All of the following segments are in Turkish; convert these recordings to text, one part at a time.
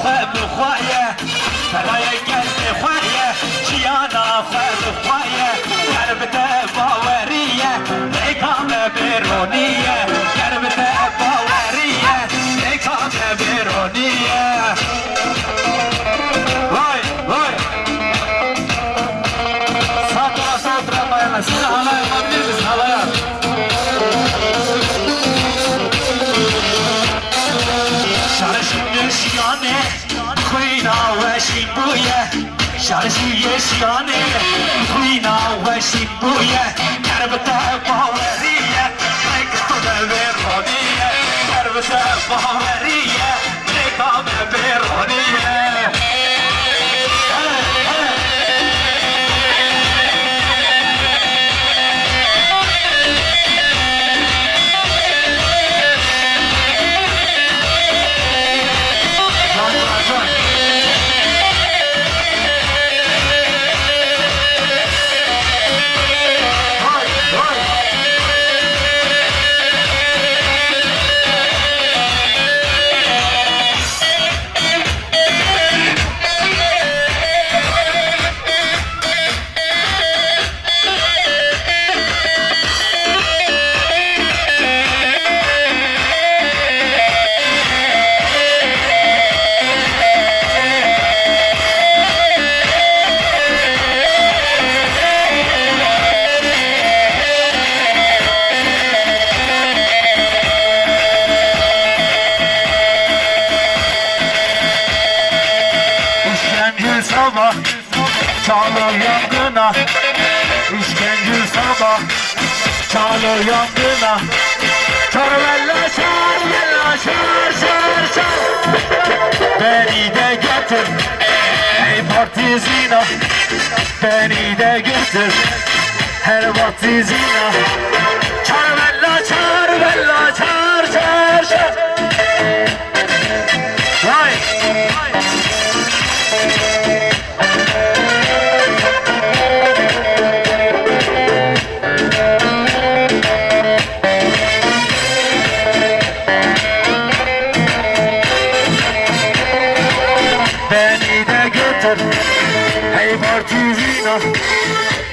خواه بخواهیه برای گل بخواهیه جیانا خواه بخواهیه گربت باوریه ریکام بیرونیه گربت باوریه ریکام بیرونیه وای وای ساترا باید سینا halaya bakabilir misin halaya? Şarjı yaşayane Kuyna ve şimbuye Şarjı yaşayane Kuyna ve şimbuye Kerbete bağveriye Rekame veroniye Kerbete bağveriye Rekame veroniye Sabah çalır yangına İşkence sabah çalır yangına Çar vella çar vella çar çar çar Beni de getir ey partizina Beni de getir her partizina Çar vella çar çar çar Vay Beni de götür hey partizina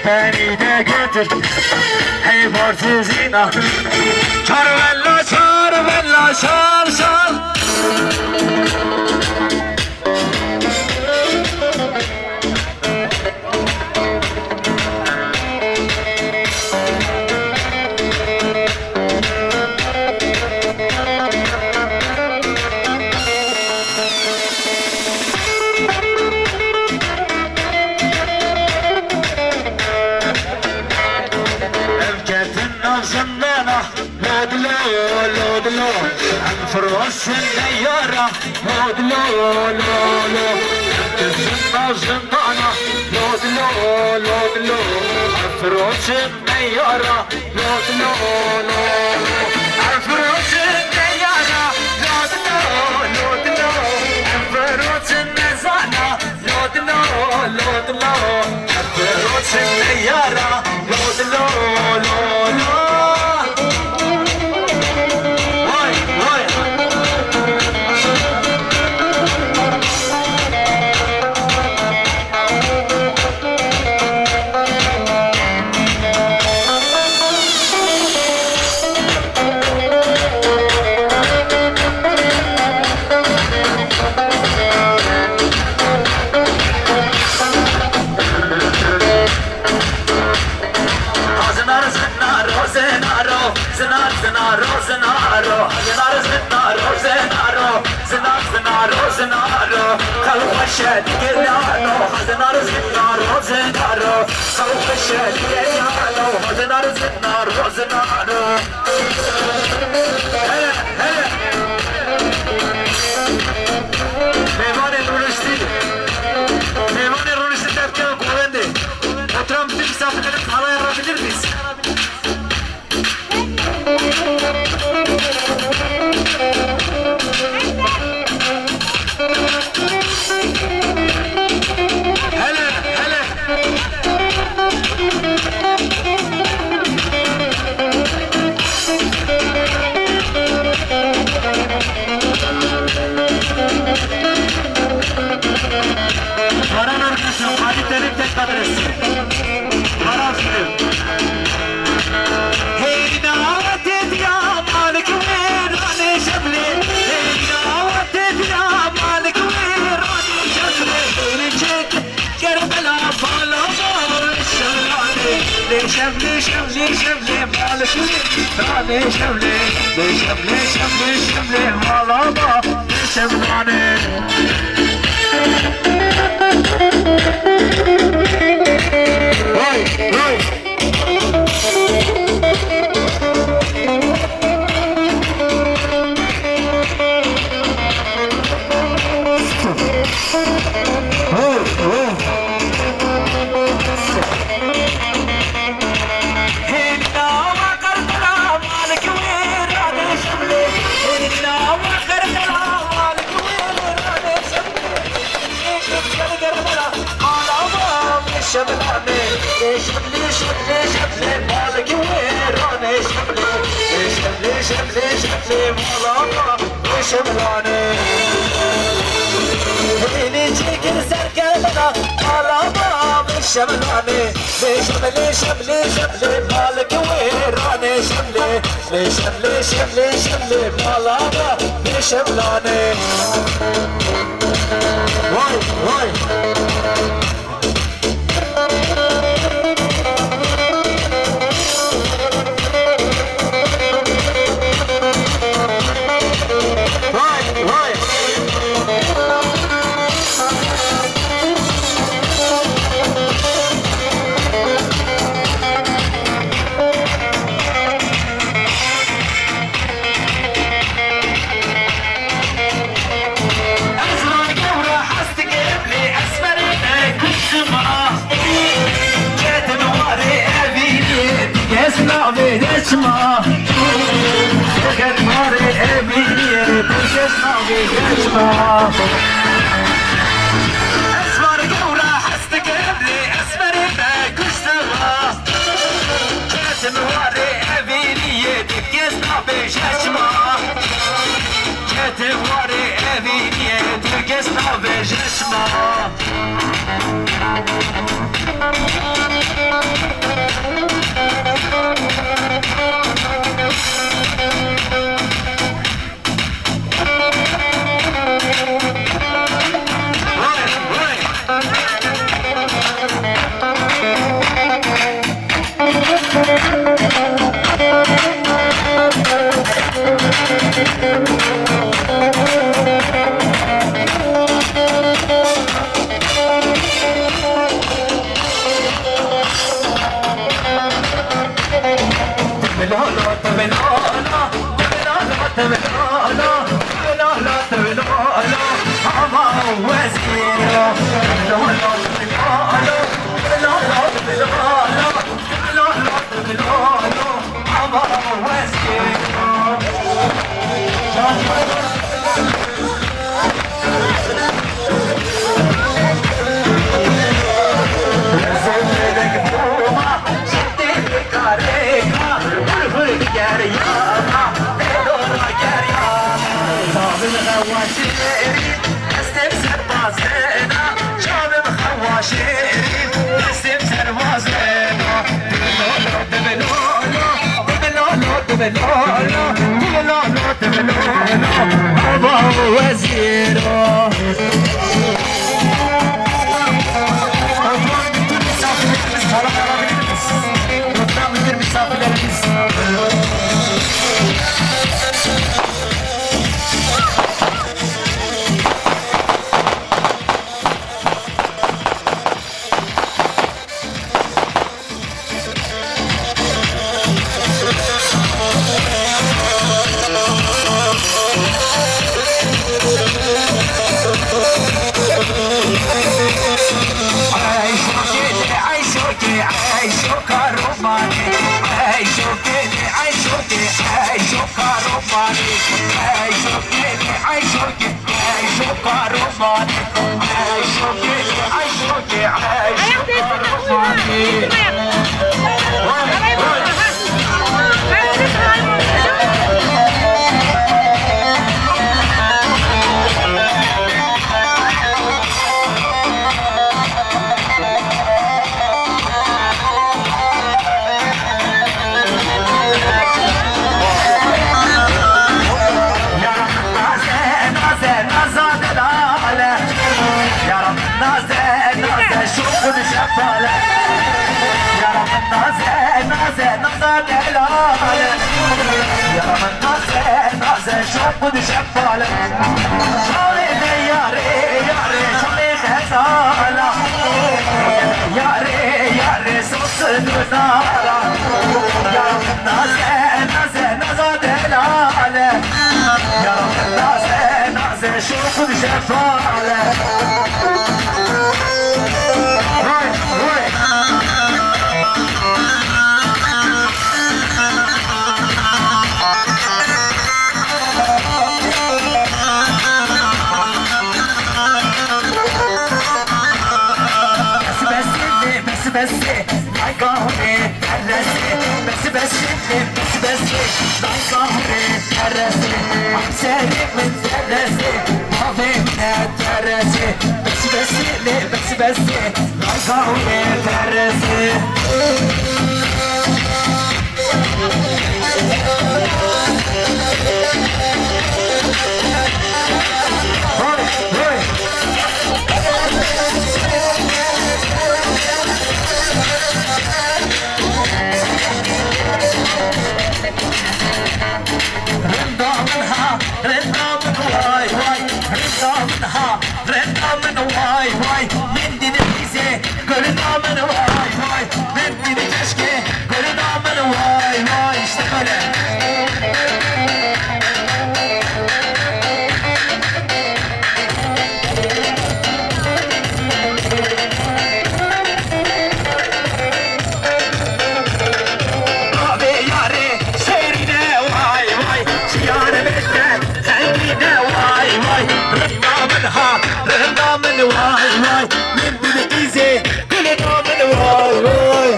Beni de götür hey partizina Çar vella çar çar زندانا لودلو لودلو انفروس النيارة لودلو لولو زندانا لودلو لودلو انفروس النيارة لودلو لولو انفروس النيارة لودلو لودلو انفروس النزانة لودلو لودلو انفروس النيارة لودلو لولو زنارو خلوشت گلانو زنارو زنارو خلوشت گلانو زنارو Meyvan Erolişti derken güvendi. Oturan bütün misafirlerin halaya alabilir miyiz? Hele kadar etsin. Haram söylüyorum. Hey davet et ya malik verane şemli. Hey davet et ya malik verane şemli. Beni çek Kerbela bağlama şemlane. Le şemli şemli şemli malik verane şemli. Le şemli şemli şemli bağlama şemlane. Vay vay. شبلاني شبلي شبلي شبلي مالك ويراني شبلي شبلي شبلي شبلي مالك شبلاني هيني جيكر سركبنا مالك شبلاني شبلي شبلي شبلي مالك ويراني شبلي شبلي شبلي شبلي مالك شبلاني واي واي اسمع فقد ماري ابيني بس اسمع اسمع اسمر قورة حستك ابني اسمر ابنك اسمع جات ماري ابيني بس اسمع بيش اسمع جات ماري ابيني بس اسمع بيش اسمع شوف شفالة شايلة ياري شايلة خزالة ياري صوص الوزارة يا رب نازل دلالة يا رب نازل شوف شفالة بس لاي قهري الرسي بس لاي قهري الرسي عم سالك من الرسي ما فهمنا الرسي بس لاي قهري الرسي رندا من واي من دين الحيزة قلنا من واي من دين الكشكة قلنا من واي اشتغلت رندا من واي من بالإيزي كلنا من واي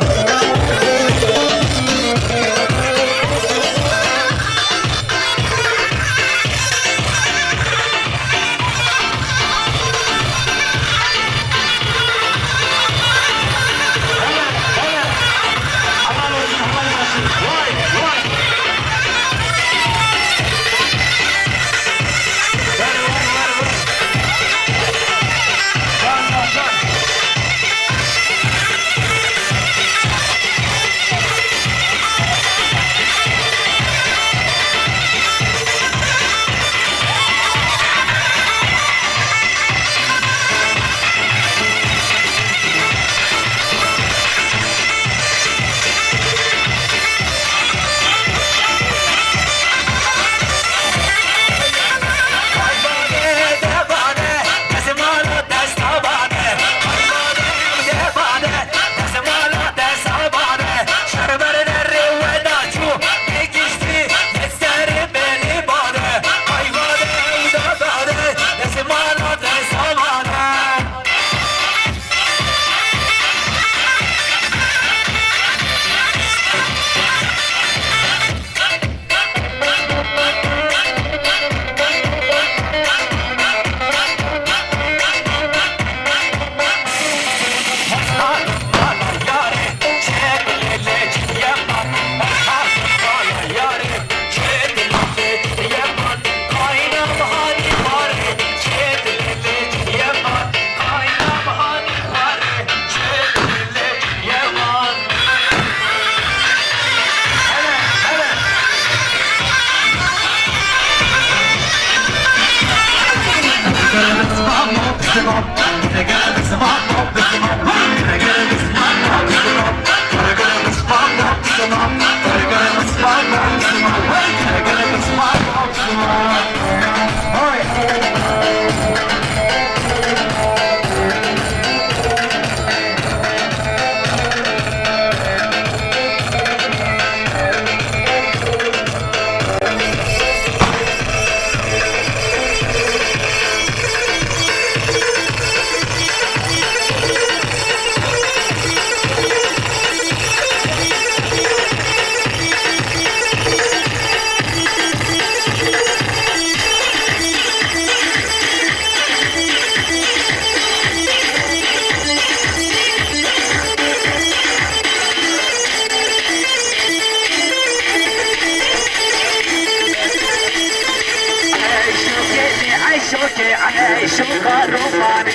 روماني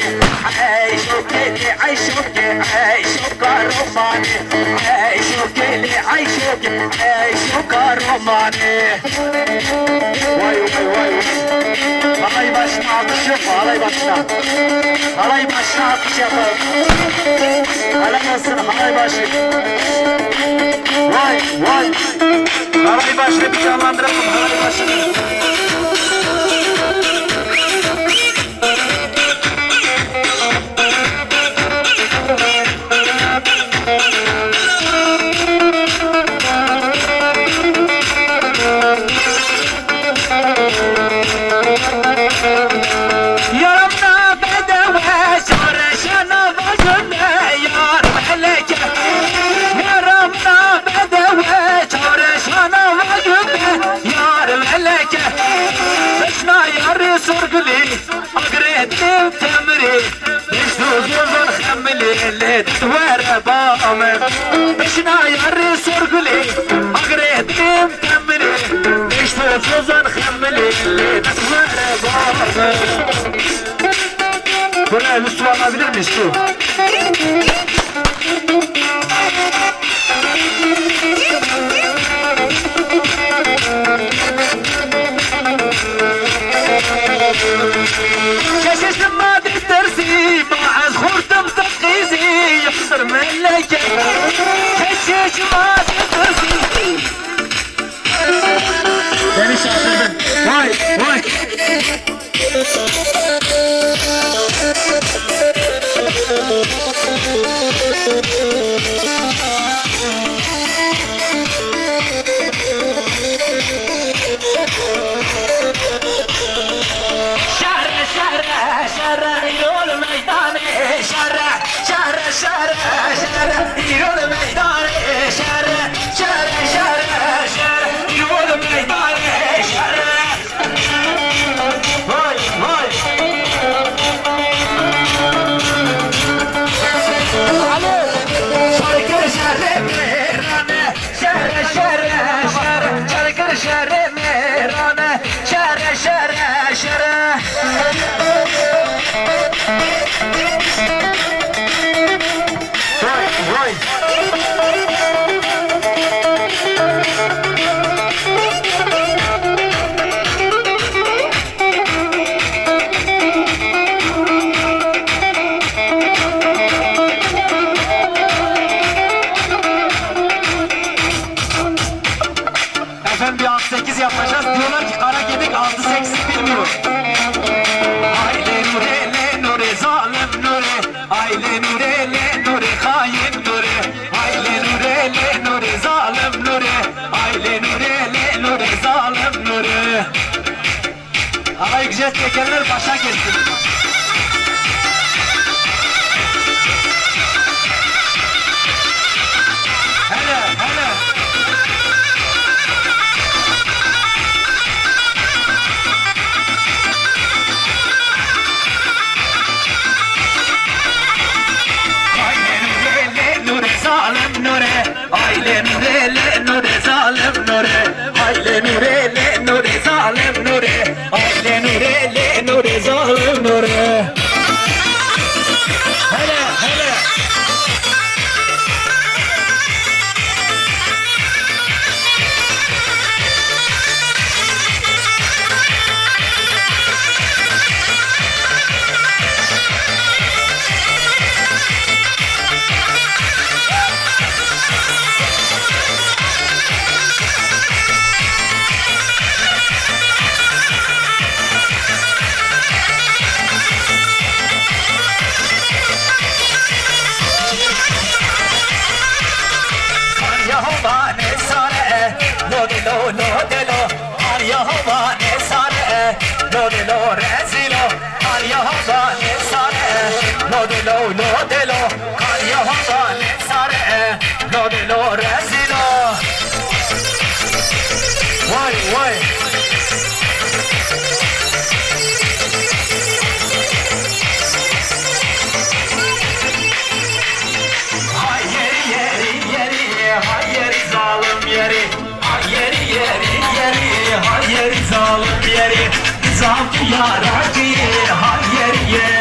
عيشوك اللي عيشوك عيشوك روماني عيشوك اللي عيشوك عيشوك روماني واي واي واي halay başına atış yok mu? Halay başına atış yapalım. Helal olsun halay başı. Vay vay. Halay başını bir canlandıralım. Halay başını. sorguli agredim temri Beşnuzun xemmili Lidwere bağımı Beşna yarı sorguli agredim temri Beşnuzun xemmili Lidwere bağımı Buraya bir su alabilir miyiz su? كشش ما تدرسي معز خورتم تقيزي يخسر ملكة كشش ما تدرسي Beni şaşırdın. Vay vay. Efendim bir 6-8 yapacağız. Diyorlar ki kara gedik 6-8 bilmiyor. Aile nure le nure zalim nure. Aile nure le nure hain nure. Aile nure le nure zalim nure. Aile nure le nure zalim nure. Alay güzel tekerler başa geçti. Hele hele. Zalim nure, aile nure le nure zalim nure, aile nure le nure zalim nure, aile nure le nure zalim nure. Hele hele. Zalim yeri, zalim yara ki, hayır yeri.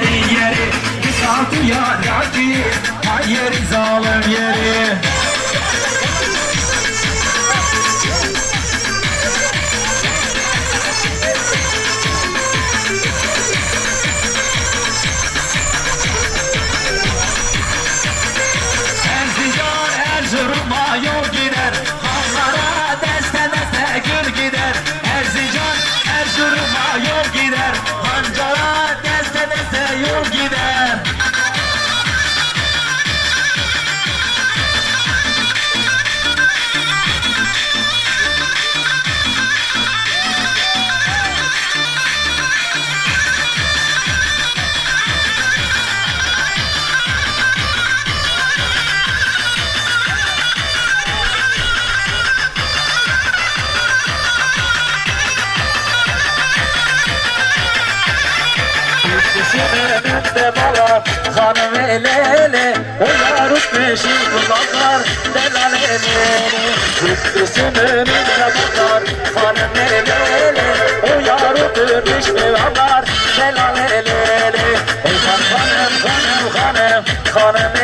işte baba hanım elele o yarut peşi kulaklar delalele Üstüsün önünde bakar hanım elele o yarut peşi kulaklar delalele Hanım hanım hanım hanım